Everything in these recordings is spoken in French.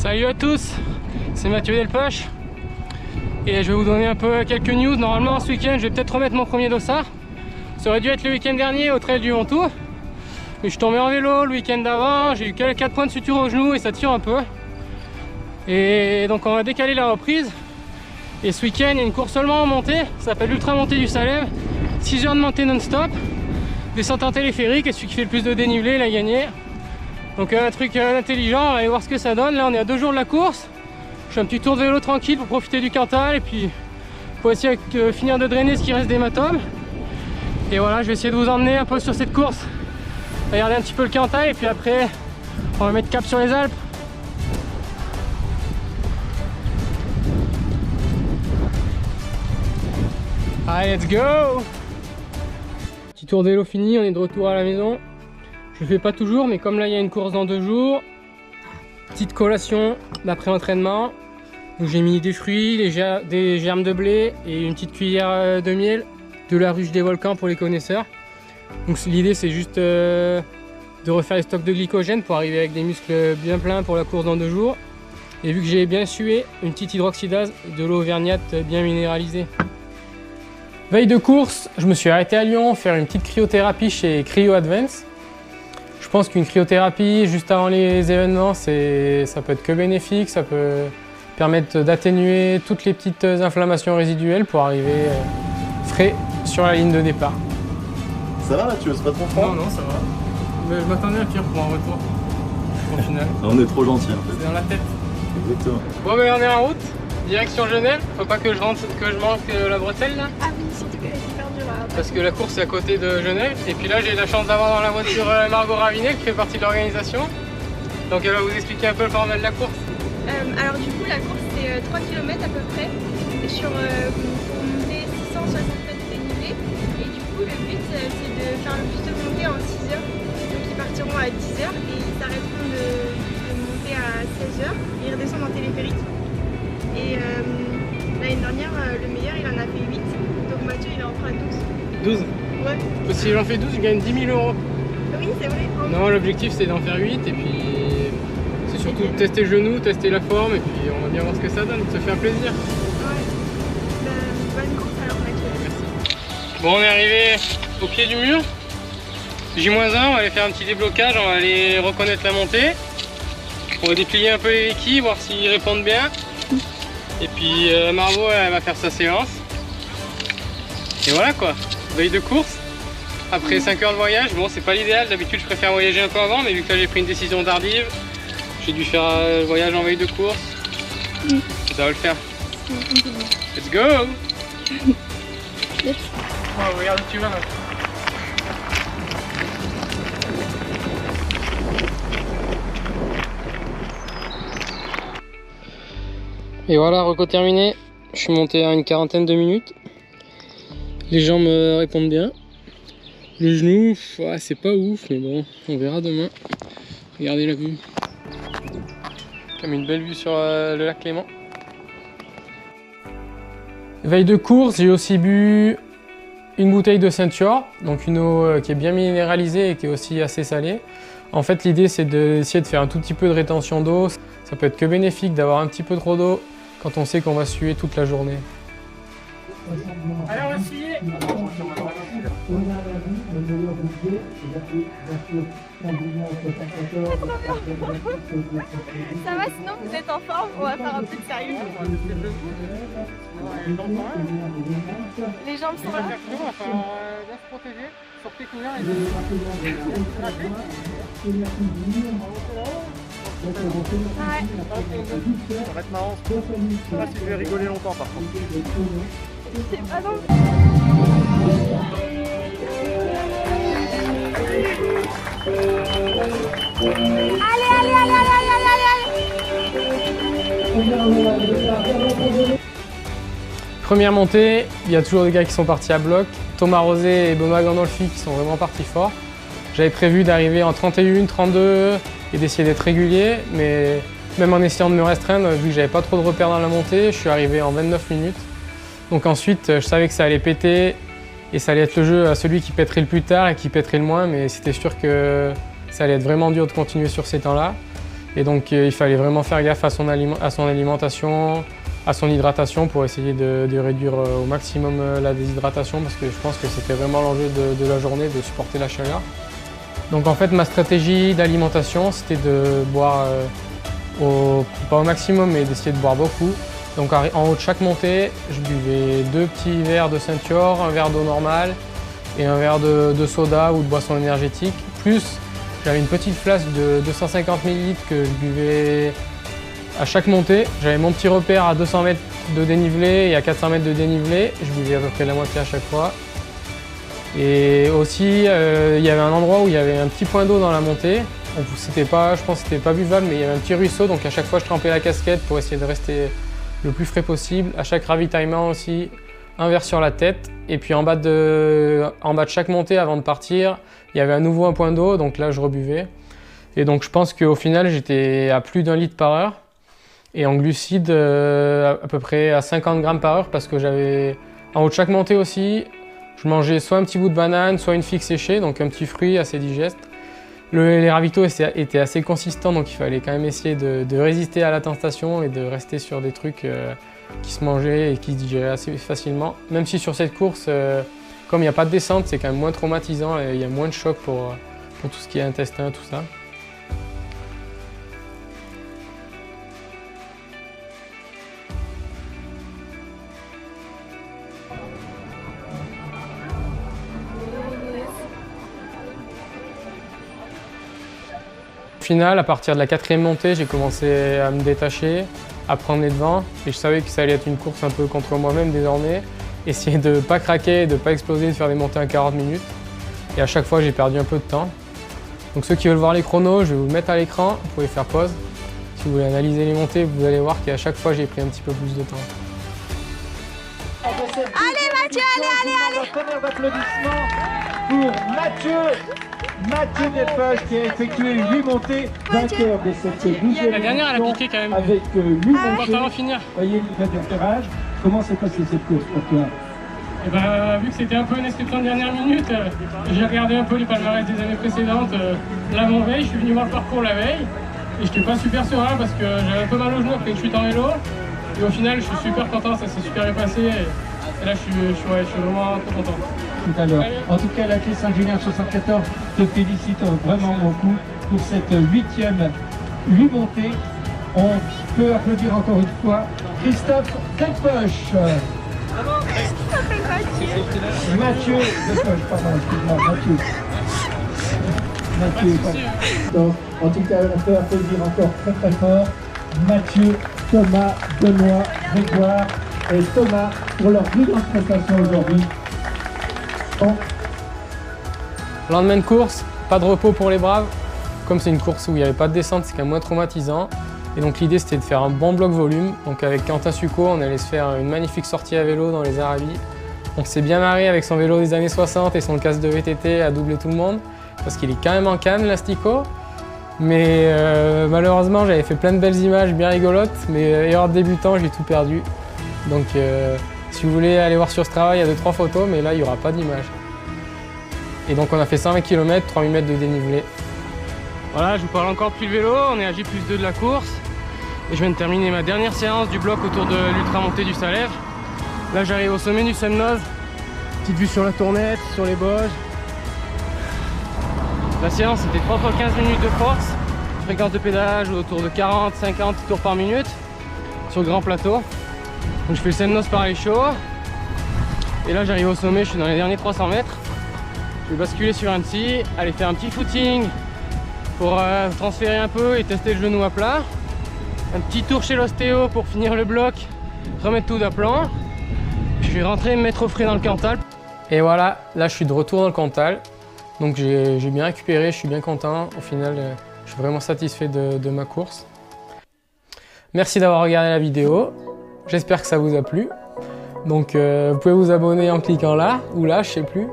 Salut à tous, c'est Mathieu Delpech et je vais vous donner un peu quelques news. Normalement ce week-end je vais peut-être remettre mon premier dossard. Ça aurait dû être le week-end dernier au trail du Ventoux, mais je suis tombé en vélo le week-end d'avant, j'ai eu 4 points de suture au genou et ça tire un peu. Et donc on va décaler la reprise. Et ce week-end il y a une course seulement en montée, ça s'appelle l'Ultra Montée du Salem. 6 heures de montée non-stop, descente en téléphérique et celui qui fait le plus de dénivelé il a gagné. Donc un truc intelligent, on va aller voir ce que ça donne. Là on est à 2 jours de la course. Je fais un petit tour de vélo tranquille pour profiter du Cantal et puis pour essayer de finir de drainer ce qui reste d'hématome. Et voilà, je vais essayer de vous emmener un peu sur cette course. Regardez un petit peu le Cantal et puis après on va mettre cap sur les Alpes. Allez, let's go! Petit tour de vélo fini, on est de retour à la maison. Je le fais pas toujours, mais comme là il y a une course dans 2 jours, petite collation d'après entraînement. J'ai mis des fruits, des germes de blé et une petite cuillère de miel, de la ruche des volcans pour les connaisseurs. Donc l'idée c'est juste de refaire les stocks de glycogène pour arriver avec des muscles bien pleins pour la course dans 2 jours. Et vu que j'ai bien sué, une petite hydroxydase, de l'eau auvergnate bien minéralisée. Veille de course, je me suis arrêté à Lyon faire une petite cryothérapie chez Cryo Advance. Je pense qu'une cryothérapie juste avant les événements, ça peut être que bénéfique, ça peut permettre d'atténuer toutes les petites inflammations résiduelles pour arriver frais sur la ligne de départ. Ça va là, tu veux pas trop froid? Non, ça va. Mais je m'attendais à pire pour un retour au final. On est trop gentil en fait. C'est dans la tête. Exactement. Bon mais on est en route, direction Genève. Faut pas que je manque la bretelle là. Ah oui, surtout qu'elle est super dure à... Parce que la course est à côté de Genève. Et puis là j'ai la chance d'avoir dans la voiture Margot Ravinet qui fait partie de l'organisation. Donc elle va vous expliquer un peu le format de la course. Alors du coup la course c'est 3 km à peu près. Et pour monter 660 mètres de dénivelé. Et du coup le but c'est de faire le plus de montées en 6 heures. Donc ils partiront à 10 heures et ils s'arrêteront de monter à 16 heures. Et ils redescendent en téléphérique. Et l'année dernière le meilleur il en a fait 8. Donc Mathieu il en fera 12. 12 Ouais. Si j'en fais 12, je gagne 10 000 €. Oui c'est vrai. Non, l'objectif c'est d'en faire 8 et puis c'est surtout de tester le genou, tester la forme et puis on va bien voir ce que ça donne, ça fait un plaisir. Ouais. Bonne course alors Mathieu. Merci. Bon, on est arrivé au pied du mur. J-1, on va aller faire un petit déblocage, on va aller reconnaître la montée. On va déplier un peu les béquilles, voir s'ils répondent bien. Et puis Margot elle va faire sa séance. Et voilà quoi, veille de course. Après 5 heures de voyage, bon c'est pas l'idéal, d'habitude je préfère voyager un peu avant, mais vu que là j'ai pris une décision tardive, j'ai dû faire le voyage en veille de course. Ça va le faire. Let's go! Oh, regarde où tu vas là. Et voilà, reco terminé. Je suis monté à une 40aine de minutes. Les jambes me répondent bien. Le genou, ouais, c'est pas ouf, mais bon, on verra demain. Regardez la vue. Comme une belle vue sur le lac Léman. Veille de course, j'ai aussi bu une bouteille de Ceinture, donc une eau qui est bien minéralisée et qui est aussi assez salée. En fait, l'idée c'est d'essayer de faire un tout petit peu de rétention d'eau. Ça peut être que bénéfique d'avoir un petit peu trop d'eau quand on sait qu'on va suer toute la journée. Allez, on va suer. Ça va, sinon vous êtes en forme, on va faire un peu de sérieux. Les jambes sont là. On va bien se protéger, sortez combien et Ouais. Ça va être marrant. Je sais pas si je vais rigoler longtemps par contre. C'est pas non. Première montée, il y a toujours des gars qui sont partis à bloc. Thomas Rosé et Benoît Gandolfi qui sont vraiment partis fort. J'avais prévu d'arriver en 31, 32 et d'essayer d'être régulier, mais même en essayant de me restreindre, vu que j'avais pas trop de repères dans la montée, je suis arrivé en 29 minutes. Donc ensuite, je savais que ça allait péter et ça allait être le jeu à celui qui pèterait le plus tard et qui pèterait le moins, mais c'était sûr que ça allait être vraiment dur de continuer sur ces temps-là. Et donc il fallait vraiment faire gaffe à son alimentation, à son hydratation pour essayer de réduire au maximum la déshydratation parce que je pense que c'était vraiment l'enjeu de la journée, de supporter la chaleur. Donc en fait ma stratégie d'alimentation c'était de boire, pas au maximum mais d'essayer de boire beaucoup. Donc en haut de chaque montée, je buvais 2 petits verres de ceinture, un verre d'eau normale et un verre de soda ou de boisson énergétique. Plus j'avais une petite flasque de 250 ml que je buvais à chaque montée. J'avais mon petit repère à 200 mètres de dénivelé et à 400 mètres de dénivelé. Je buvais à peu près la moitié à chaque fois. Et aussi, il y avait un endroit où il y avait un petit point d'eau dans la montée. Je pense que c'était pas buvable, mais il y avait un petit ruisseau. Donc à chaque fois, je trempais la casquette pour essayer de rester le plus frais possible. À chaque ravitaillement aussi, un verre sur la tête. Et puis en bas de chaque montée, avant de partir, il y avait à nouveau un point d'eau. Donc là, je rebuvais. Et donc je pense qu'au final, j'étais à plus d'1 litre par heure. Et en glucides, à peu près à 50 grammes par heure parce que j'avais, en haut de chaque montée aussi, je mangeais soit un petit bout de banane, soit une figue séchée, donc un petit fruit assez digeste. Les ravitaux étaient assez consistants, donc il fallait quand même essayer de résister à la tentation et de rester sur des trucs qui se mangeaient et qui se digéraient assez facilement. Même si sur cette course, comme il n'y a pas de descente, c'est quand même moins traumatisant et il y a moins de choc pour tout ce qui est intestin, tout ça. Au final, à partir de la 4e montée, j'ai commencé à me détacher, à prendre les devants et je savais que ça allait être une course un peu contre moi-même désormais. Essayer de ne pas craquer, de ne pas exploser, de faire des montées à 40 minutes. Et à chaque fois, j'ai perdu un peu de temps. Donc ceux qui veulent voir les chronos, je vais vous le mettre à l'écran, vous pouvez faire pause. Si vous voulez analyser les montées, vous allez voir qu'à chaque fois, j'ai pris un petit peu plus de temps. Allez Mathieu, allez. Un tonnerre d'applaudissements pour Mathieu Delpech qui a effectué 8 montées, vainqueur de cette 12e La dernière, elle a piqué quand même. avec 8 montées. On va finir. Voyez le déferrage. Comment s'est passée cette course pour toi? Et vu que c'était un peu une inscription de dernière minute, j'ai regardé un peu les palmarès des années précédentes. L'avant-veille, je suis venu voir le parcours la veille et je n'étais pas super serein parce que j'avais un peu mal au genou après que je suis en vélo. Et au final, je suis super content, ça s'est super bien passé. Et là, je suis vraiment trop content. Tout à l'heure. En tout cas, la clé Saint-Julien 74 te félicite vraiment beaucoup pour cette 8e montée. On peut applaudir encore une fois Christophe Delpech. Mathieu Delpech, pardon, excuse-moi, Mathieu. Donc, en tout cas, on peut applaudir encore très très fort Mathieu, Thomas, Benoît, Grégoire et Thomas pour leur brillante prestation aujourd'hui. Bon. Lendemain de course, pas de repos pour les braves. Comme c'est une course où il n'y avait pas de descente, c'est quand même moins traumatisant. Et donc l'idée c'était de faire un bon bloc volume. Donc avec Quentin Succo, on allait se faire une magnifique sortie à vélo dans les Aravis. On s'est bien marré avec son vélo des années 60 et son casque de VTT à doubler tout le monde. Parce qu'il est quand même en canne, l'Astico. Mais malheureusement, j'avais fait plein de belles images bien rigolotes. Mais erreur de débutant, j'ai tout perdu. Donc si vous voulez aller voir sur Strava, il y a 2-3 photos, mais là, il n'y aura pas d'image. Et donc on a fait 120 km, 3000 mètres de dénivelé. Voilà, je vous parle encore depuis le vélo, on est à J+2 de la course. Et je viens de terminer ma dernière séance du bloc autour de l'ultra-montée du Salève. Là, j'arrive au sommet du Semnoz. Petite vue sur la Tournette, sur les Bauges. La séance, c'était 3 fois 15 minutes de force. Fréquence de pédalage autour de 40-50 tours par minute sur le grand plateau. Donc je fais le Semnoz par les chauds. Et là, j'arrive au sommet, je suis dans les derniers 300 mètres. Je vais basculer sur Annecy, aller faire un petit footing pour transférer un peu et tester le genou à plat. Un petit tour chez l'ostéo pour finir le bloc, remettre tout d'aplomb. Je vais rentrer me mettre au frais dans le Cantal. Et voilà, là je suis de retour dans le Cantal. Donc j'ai bien récupéré, je suis bien content. Au final, je suis vraiment satisfait de ma course. Merci d'avoir regardé la vidéo. J'espère que ça vous a plu. Donc vous pouvez vous abonner en cliquant là ou là, je sais plus.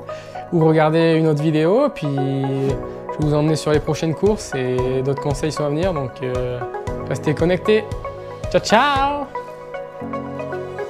Ou regarder une autre vidéo. Puis je vais vous emmener sur les prochaines courses et d'autres conseils sont à venir. Donc restez connectés. Ciao, ciao!